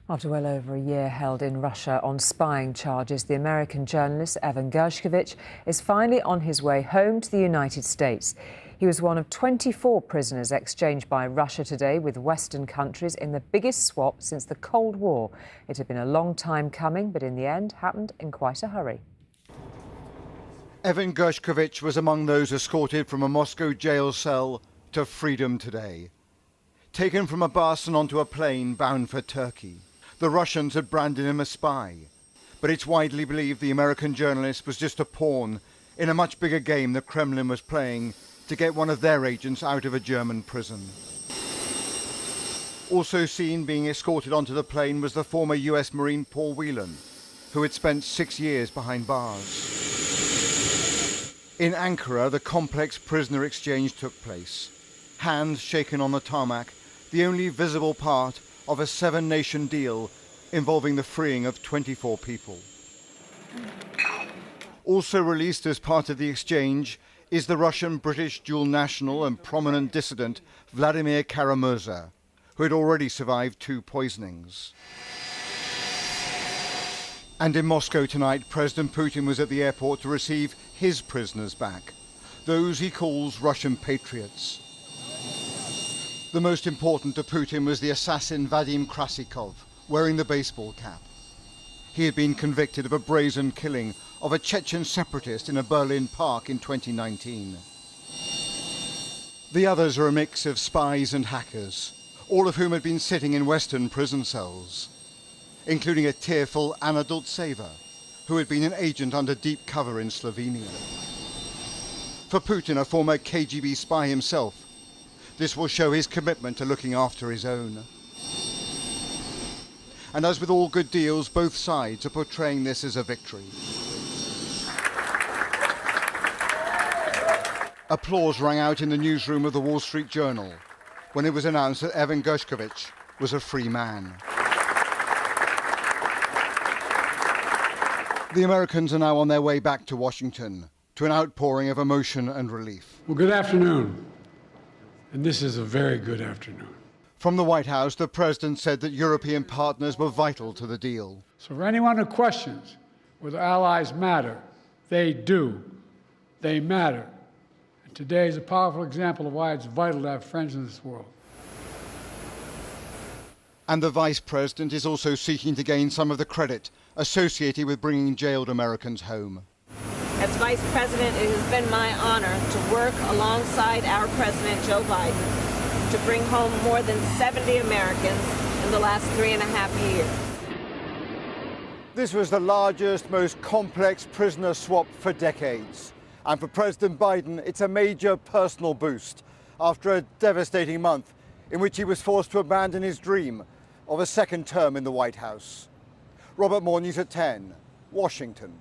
After well over a year held in Russia on spying charges, the American journalist Evan Gershkovich is finally on his way home to the United States. He was one of 24 prisoners exchanged by Russia today with Western countries in the biggest swap since the Cold War. It had been a long time coming, but in the end happened in quite a hurry. Evan Gershkovich was among those escorted from a Moscow jail cell to freedom today. Taken from a bus and onto a plane bound for Turkey. The Russians had branded him a spy, but it's widely believed the American journalist was just a pawn in a much bigger game the Kremlin was playing to get one of their agents out of a German prison. Also seen being escorted onto the plane was the former US Marine Paul Whelan, who had spent 6 years behind bars. In Ankara, the complex prisoner exchange took place. Hands shaken on the tarmac, the only visible part of a 7-nation deal involving the freeing of 24 people. Also released as part of the exchange is the Russian-British dual national and prominent dissident Vladimir Kara-Murza, who had already survived 2 poisonings. And in Moscow tonight, President Putin was at the airport to receive his prisoners back, those he calls Russian patriots. The most important to Putin was the assassin Vadim Krasikov, wearing the baseball cap. He had been convicted of a brazen killing of a Chechen separatist in a Berlin park in 2019. The others are a mix of spies and hackers, all of whom had been sitting in Western prison cells, including a tearful Anna Dultseva, who had been an agent under deep cover in Slovenia. For Putin, a former KGB spy himself, this will show his commitment to looking after his own. And as with all good deals, both sides are portraying this as a victory. Applause rang out in the newsroom of the Wall Street Journal when it was announced that Evan Gershkovich was a free man. The Americans are now on their way back to Washington to an outpouring of emotion and relief. Well, good afternoon. And this is a very good afternoon. From the White House, the president said that European partners were vital to the deal. So for anyone who questions whether allies matter, they do. They matter. And today is a powerful example of why it's vital to have friends in this world. And the vice president is also seeking to gain some of the credit associated with bringing jailed Americans home. As Vice President, it has been my honor to work alongside our President, Joe Biden, to bring home more than 70 Americans in the last 3.5 years. This was the largest, most complex prisoner swap for decades. And for President Biden, it's a major personal boost after a devastating month in which he was forced to abandon his dream of a second term in the White House. Robert Moore, News at 10, Washington.